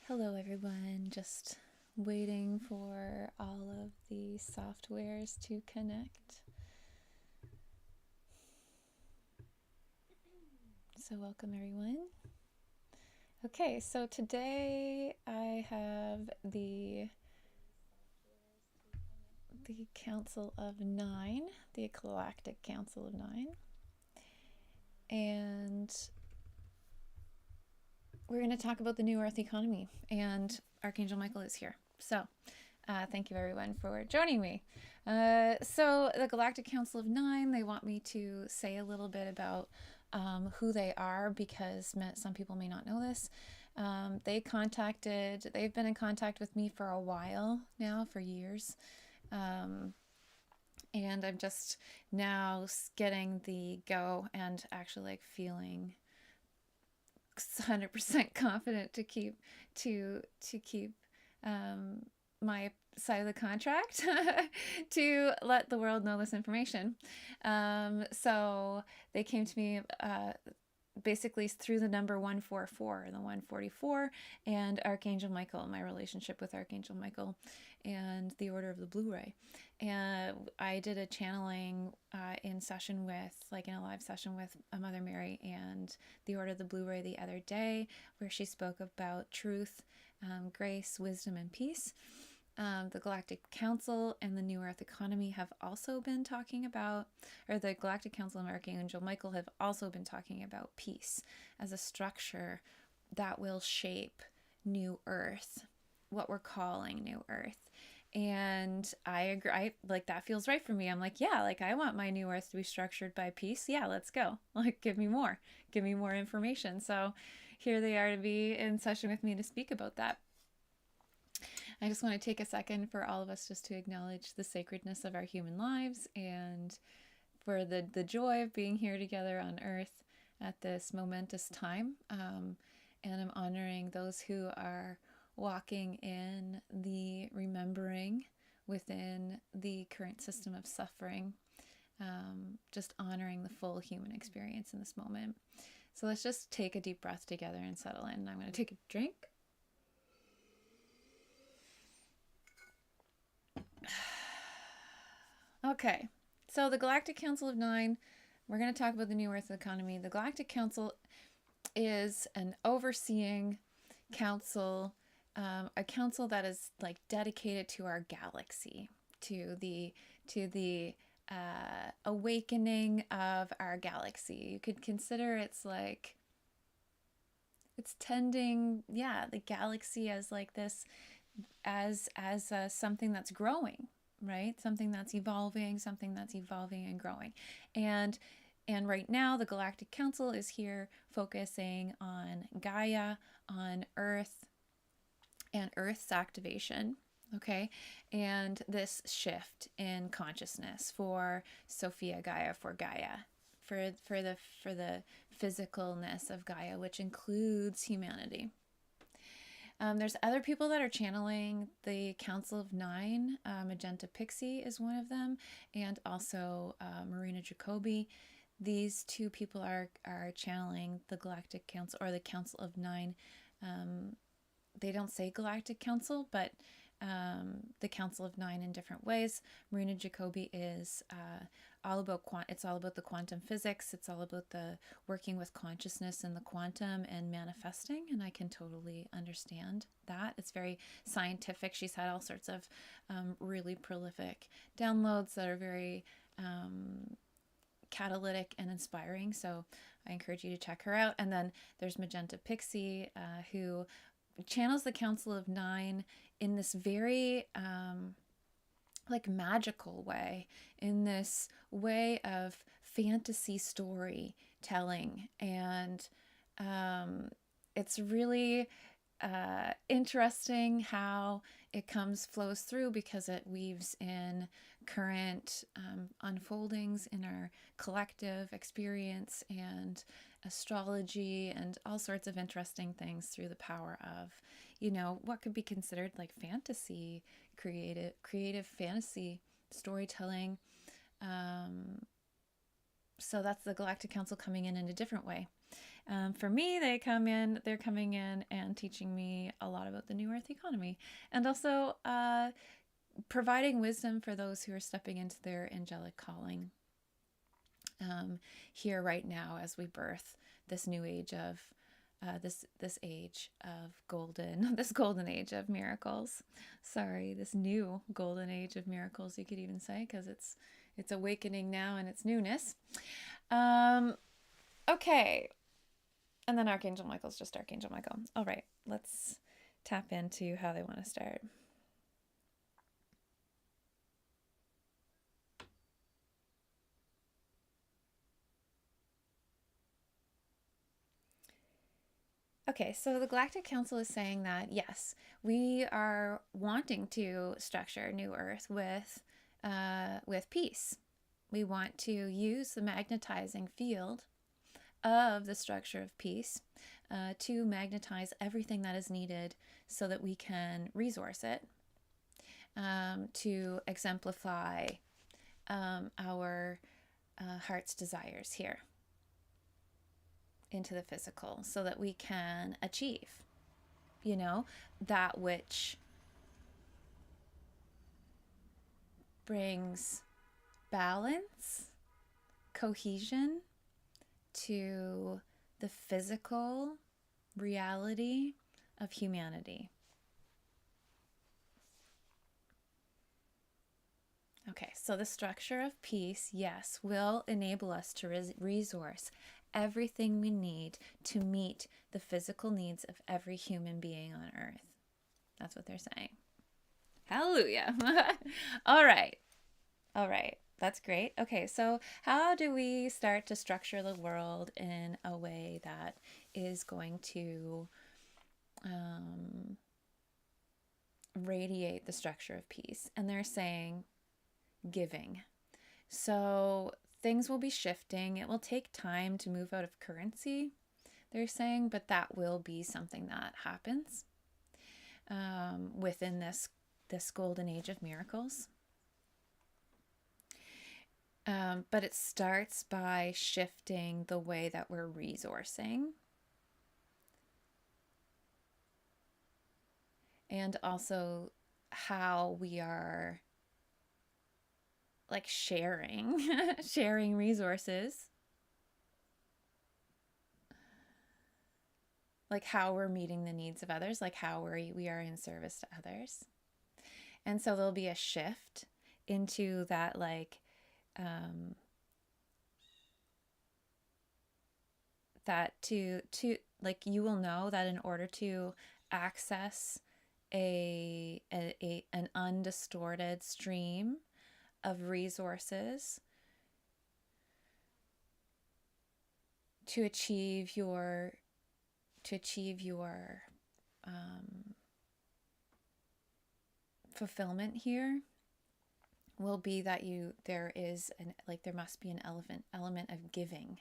Hello, everyone. Just waiting for all of the softwares to connect. So, welcome, everyone. Okay, so today I have the Council of Nine, the Galactic Council of Nine, and we're going to talk about the New Earth economy, and Archangel Michael is here. So, thank you everyone for joining me. So the Galactic Council of Nine, they want me to say a little bit about who they are because some people may not know this. They've been in contact with me for a while now, for years. And I'm just now getting the go and actually like feeling 100% confident to keep my side of the contract to let the world know this information. So they came to me basically through the number 144 and the 144 and Archangel Michael, my relationship with Archangel Michael and the Order of the Blu-ray. And I did a channeling in a live session with Mother Mary and the Order of the Blu-ray the other day, where she spoke about truth, grace, wisdom, and peace. The Galactic Council and the New Earth economy have also been talking about, or the Galactic Council and Archangel Michael have also been talking about peace as a structure that will shape New Earth, what we're calling New Earth. And I agree, that feels right for me. I'm like, yeah, I want my New Earth to be structured by peace. Yeah, let's go. Give me more information. So here they are to be in session with me to speak about that. I just want to take a second for all of us just to acknowledge the sacredness of our human lives and for the joy of being here together on Earth at this momentous time. And I'm honoring those who are walking in the remembering within the current system of suffering, just honoring the full human experience in this moment. So let's just take a deep breath together and settle in. I'm going to take a drink. Okay, so the Galactic Council of Nine, we're going to talk about the New Earth economy. The Galactic Council is an overseeing council, a council that is dedicated to our galaxy, to the awakening of our galaxy. You could consider it's tending, the galaxy as this, as something that's growing, right? Something that's evolving and growing. And right now, the Galactic Council is here focusing on Gaia, on Earth, and Earth's activation, okay? And this shift in consciousness for Sophia Gaia, for the physicalness of Gaia, which includes humanity. There's other people that are channeling the Council of Nine. Magenta Pixie is one of them, and also Marina Jacobi. These two people are channeling the Galactic Council, or the Council of Nine. They don't say Galactic Council, but the Council of Nine in different ways. Marina Jacobi is all about it's all about the quantum physics. It's all about the working with consciousness and the quantum and manifesting, and I can totally understand that. It's very scientific. She's had all sorts of really prolific downloads that are very catalytic and inspiring, so I encourage you to check her out. And then there's Magenta Pixie, who channels the Council of Nine in this very magical way, in this way of fantasy storytelling. And it's really interesting how it flows through, because it weaves in current unfoldings in our collective experience and astrology and all sorts of interesting things through the power of, what could be considered fantasy, creative fantasy storytelling, So that's the Galactic Council coming in a different way. For me, they're coming in and teaching me a lot about the New Earth economy, and also providing wisdom for those who are stepping into their angelic calling here right now as we birth this new age of this age of golden, this golden age of miracles. Sorry, this new golden age of miracles, you could even say, because it's awakening now in its newness. Okay. And then Archangel Michael's just Archangel Michael. All right, let's tap into how they want to start. Okay, so the Galactic Council is saying that, yes, we are wanting to structure New Earth with peace. We want to use the magnetizing field of the structure of peace to magnetize everything that is needed so that we can resource it to exemplify our heart's desires here into the physical, so that we can achieve, that which brings balance, cohesion to the physical reality of humanity. Okay, so the structure of peace, yes, will enable us to resource everything we need to meet the physical needs of every human being on Earth. That's what they're saying. Hallelujah. All right. That's great. Okay, so how do we start to structure the world in a way that is going to radiate the structure of peace? And they're saying giving. So things will be shifting. It will take time to move out of currency, they're saying, but that will be something that happens within this golden age of miracles. But it starts by shifting the way that we're resourcing. And also how we are like sharing resources. Like how we're meeting the needs of others, like how we are in service to others. And so there'll be a shift into that, like, that to like, you will know that in order to access an undistorted stream of resources to achieve your fulfillment here, will be that there must be an element of giving.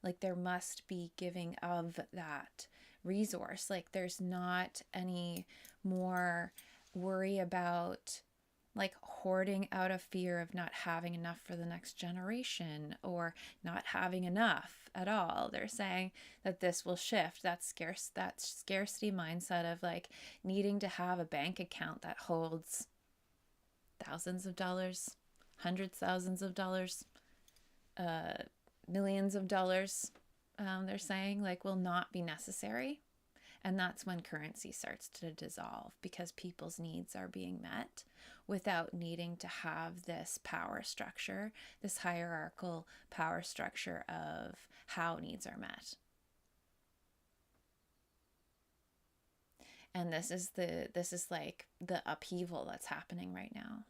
Like there must be giving of that resource. Like there's not any more worry about like hoarding out of fear of not having enough for the next generation or not having enough at all. They're saying that this will shift that scarcity mindset of like needing to have a bank account that holds thousands of dollars, hundreds of thousands of dollars, millions of dollars. They're saying like will not be necessary. And that's when currency starts to dissolve, because people's needs are being met without needing to have this power structure, this hierarchical power structure of how needs are met. And this is like the upheaval that's happening right now.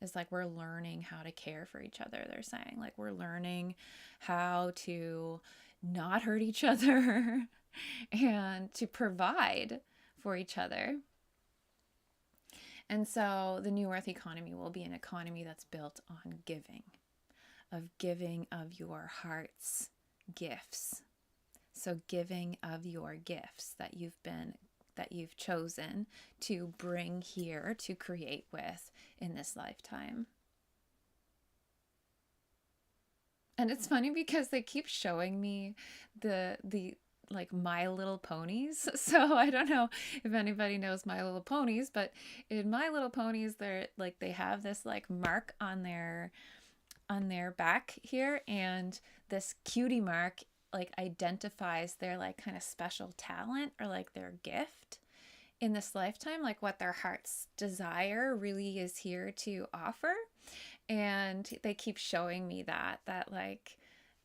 It's like we're learning how to care for each other, they're saying. Like we're learning how to not hurt each other and to provide for each other. And so the New Earth economy will be an economy that's built on giving of your heart's gifts. So giving of your gifts that you've chosen to bring here to create with in this lifetime. And it's funny because they keep showing me the like My Little Ponies. So I don't know if anybody knows My Little Ponies, but in My Little Ponies, they're like they have this like mark on their back here, and this cutie mark like identifies their like kind of special talent or like their gift in this lifetime, like what their heart's desire really is here to offer. And they keep showing me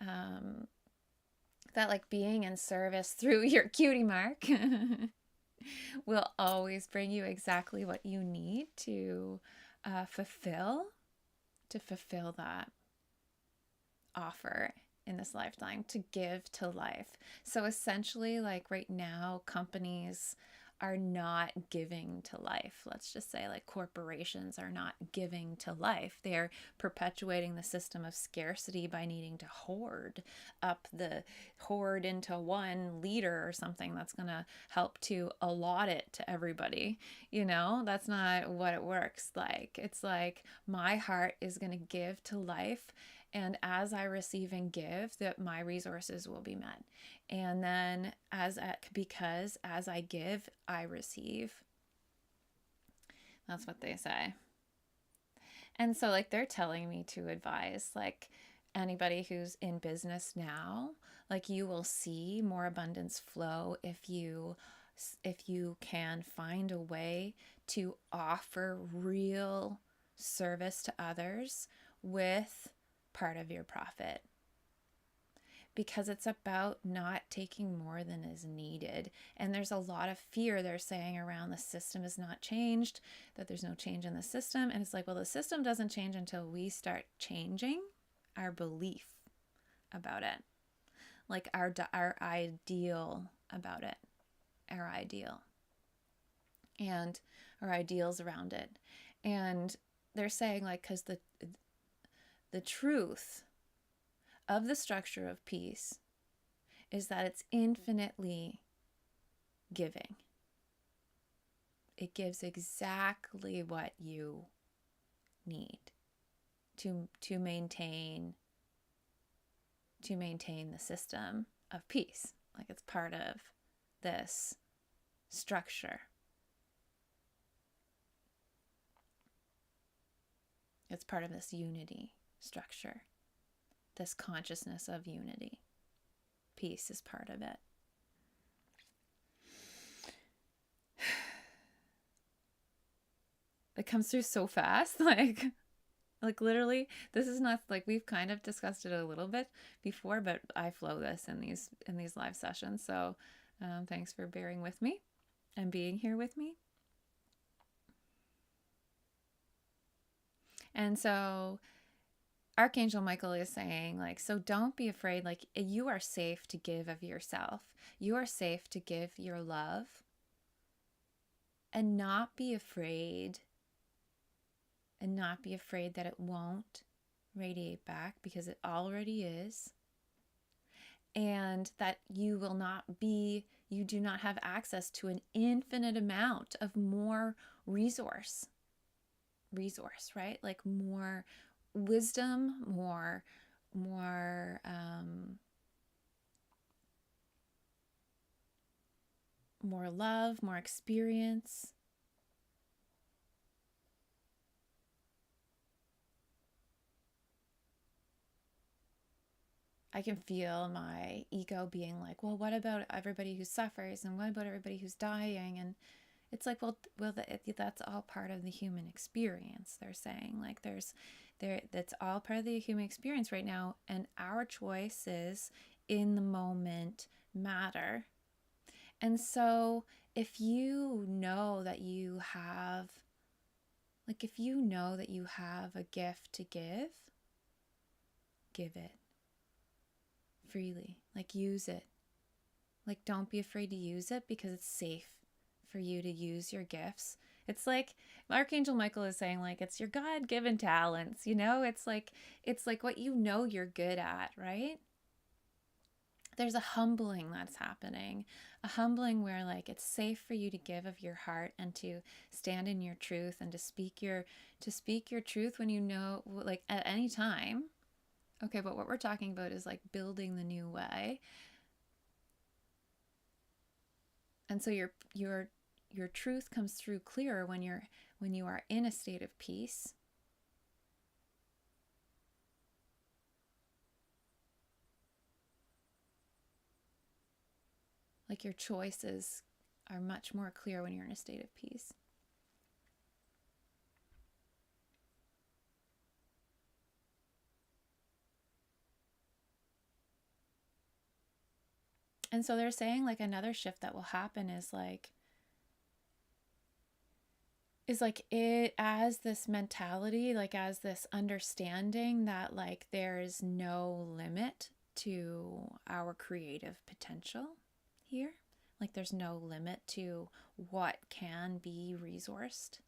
um that like being in service through your cutie mark will always bring you exactly what you need to fulfill that offer in this lifetime, to give to life. So essentially, like right now, companies are not giving to life. Let's just say, like, corporations are not giving to life. They're perpetuating the system of scarcity by needing to hoard into one leader or something that's going to help to allot it to everybody. You know, that's not what it works like. It's like my heart is going to give to life, and as I receive and give, that my resources will be met. And then because as I give, I receive. That's what they say. And so like they're telling me to advise like anybody who's in business now, like you will see more abundance flow if you can find a way to offer real service to others with part of your profit, because it's about not taking more than is needed. And there's a lot of fear they're saying around the system is not changed, that there's no change in the system. And it's like, well, the system doesn't change until we start changing our belief about it, like our ideal about it, our ideal and our ideals around it. And they're saying like, because the truth of the structure of peace is that it's infinitely giving. It gives exactly what you need to maintain the system of peace. Like it's part of this structure. It's part of this unity structure, this consciousness of unity. Peace is part of it. It comes through so fast, like literally, this is not like, we've kind of discussed it a little bit before, but I flow this in these live sessions. So thanks for bearing with me and being here with me. And so Archangel Michael is saying, like, so don't be afraid. Like, you are safe to give of yourself. You are safe to give your love and not be afraid. And not be afraid that it won't radiate back, because it already is. And that you do not have access to an infinite amount of more resource, right? Like more wisdom, more love, more experience. I can feel my ego being like, well, what about everybody who suffers, and what about everybody who's dying? And it's like, well, that's all part of the human experience. They're saying like that's all part of the human experience right now, and our choices in the moment matter. And so if you know that you have a gift to give it freely. Like, use it. Like, don't be afraid to use it, because it's safe for you to use your gifts. It's like Archangel Michael is saying, like, it's your God-given talents, you know? It's like what you know you're good at, right? There's a humbling that's happening. A humbling where, like, it's safe for you to give of your heart and to stand in your truth and to speak your truth when you know, like, at any time Okay, but what we're talking about is like building the new way. And so your truth comes through clearer when you are in a state of peace. Like your choices are much more clear when you're in a state of peace. And so they're saying like another shift that will happen is it as this mentality, like as this understanding that like there's no limit to our creative potential here. Like there's no limit to what can be resourced.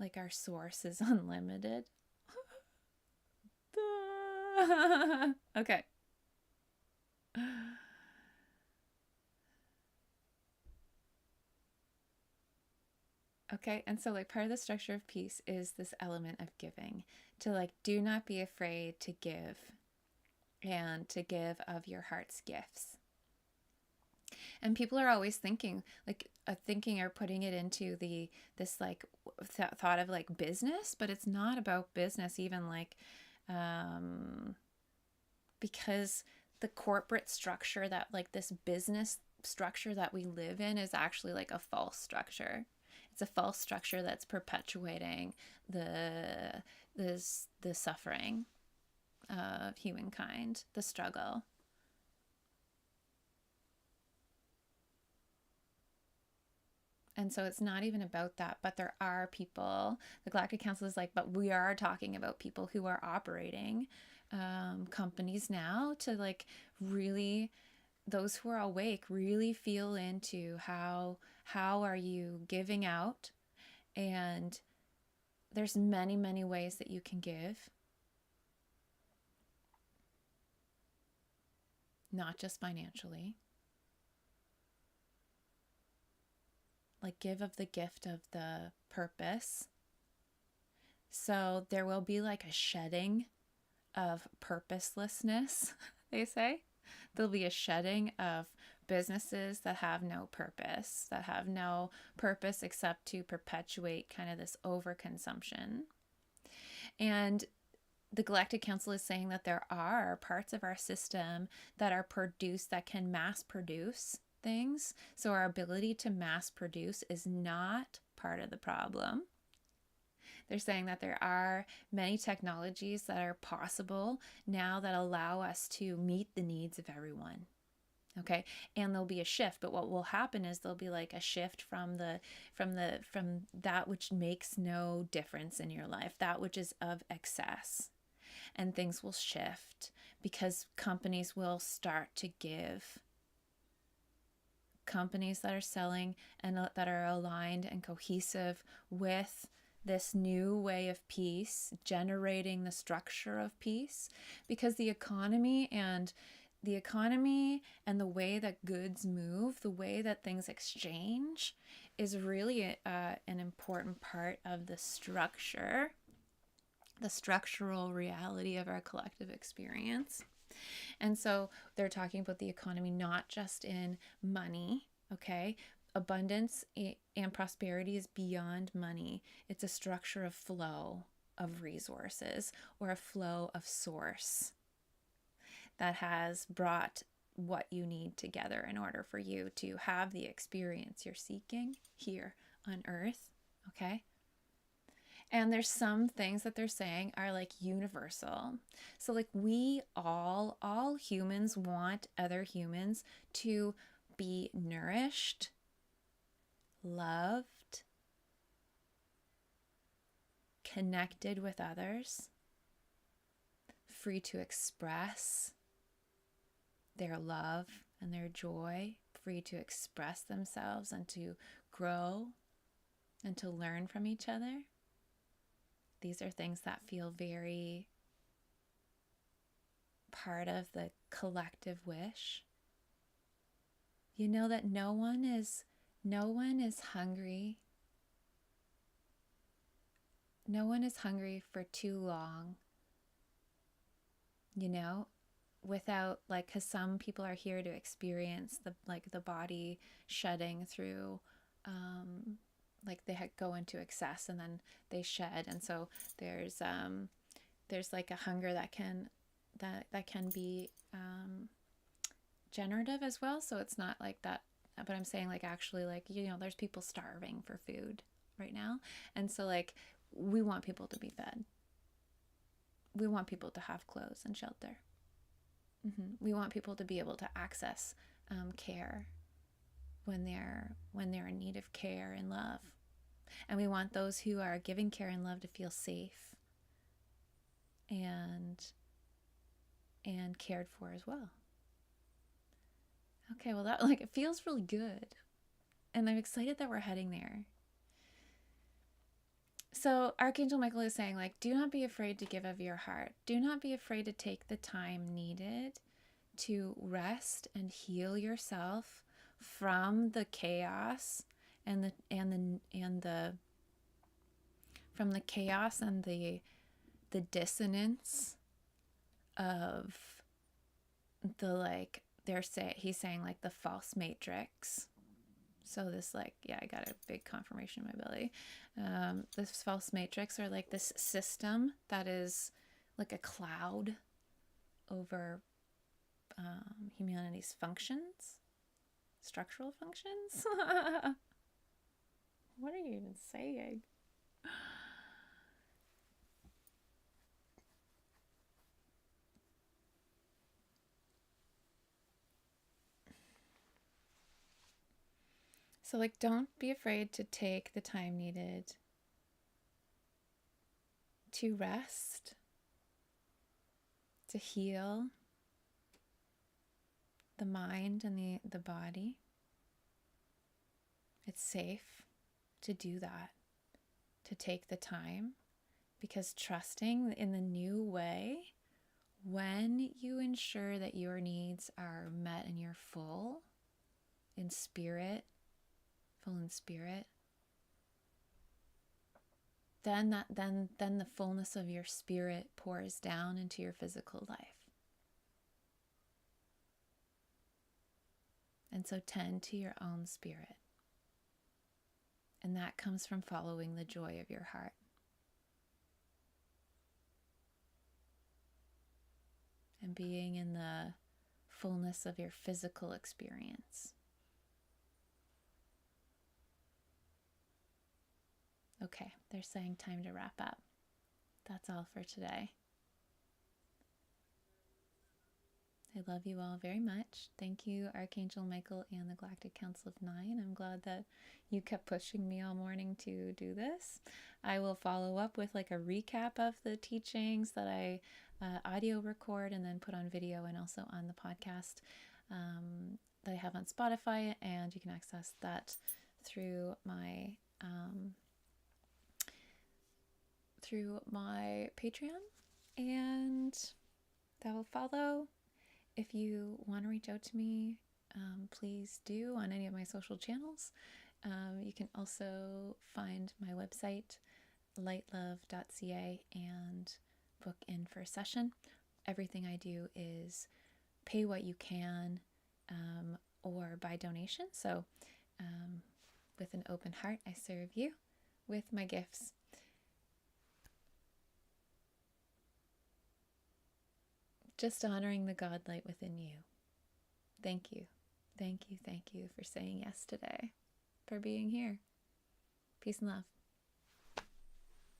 Like our source is unlimited. Okay. Okay, and so like part of the structure of peace is this element of giving, to like do not be afraid to give and to give of your heart's gifts. And people are always thinking or putting it into this like thought of like business, but it's not about business even like because the corporate structure that like this business structure that we live in is actually like a false structure. It's a false structure that's perpetuating the suffering of humankind, the struggle. And so it's not even about that, but there are people, the Galactic Council is like, but we are talking about people who are operating companies now to like really, those who are awake, really feel into how are you giving out. And there's many, many ways that you can give. Not just financially. Like give of the gift of the purpose. So there will be like a shedding of purposelessness, they say. There'll be a shedding of businesses that have no purpose except to perpetuate kind of this overconsumption. And the Galactic Council is saying that there are parts of our system that are produced, that can mass produce things. So our ability to mass produce is not part of the problem. They're saying that there are many technologies that are possible now that allow us to meet the needs of everyone. Okay, and there'll be a shift, but what will happen is there'll be like a shift from that which makes no difference in your life, that which is of excess, and things will shift because companies will start to give. Companies that are selling and that are aligned and cohesive with this new way of peace, generating the structure of peace, because the economy and the way that goods move, the way that things exchange is really an important part of the structure, the structural reality of our collective experience. And so they're talking about the economy not just in money, okay? Abundance and prosperity is beyond money. It's a structure of flow of resources or a flow of source that has brought what you need together in order for you to have the experience you're seeking here on Earth, okay? And there's some things that they're saying are like universal. So like we all humans want other humans to be nourished, loved, connected with others, free to express their love and their joy, free to express themselves and to grow and to learn from each other. These are things that feel very part of the collective wish. You know that no one is hungry no one is hungry for too long, you know, without like, because some people are here to experience the body shedding through, like they go into excess and then they shed, and so there's like a hunger that can be generative as well. So it's not like that, but I'm saying like actually like, you know, there's people starving for food right now, and so like we want people to be fed. We want people to have clothes and shelter. We want people to be able to access care when they're in need of care and love, and we want those who are giving care and love to feel safe and cared for as well. Okay, well, that, like, it feels really good, and I'm excited that we're heading there. So Archangel Michael is saying, like, do not be afraid to give of your heart. Do not be afraid to take the time needed to rest and heal yourself from the chaos and the dissonance of the, like, he's saying like the false matrix. So this, like, yeah, I got a big confirmation in my belly. This false matrix, or like this system that is like a cloud over humanity's functions, structural functions. What are you even saying? So, like, don't be afraid to take the time needed to rest, to heal the mind and the body. It's safe to do that, to take the time, because trusting in the new way, when you ensure that your needs are met and you're full in spirit, then the fullness of your spirit pours down into your physical life. And so tend to your own spirit. And that comes from following the joy of your heart. And being in the fullness of your physical experience. Okay, they're saying time to wrap up. That's all for today. I love you all very much. Thank you, Archangel Michael and the Galactic Council of 9. I'm glad that you kept pushing me all morning to do this. I will follow up with like a recap of the teachings that I audio record and then put on video, and also on the podcast that I have on Spotify, and you can access that through my Patreon, and that will follow. If you want to reach out to me, please do on any of my social channels. You can also find my website, lightlove.ca, and book in for a session. Everything I do is pay what you can, or by donation. So with an open heart, I serve you with my gifts. Just honoring the God light within you. Thank you. Thank you. Thank you for saying yes today, for being here. Peace and love.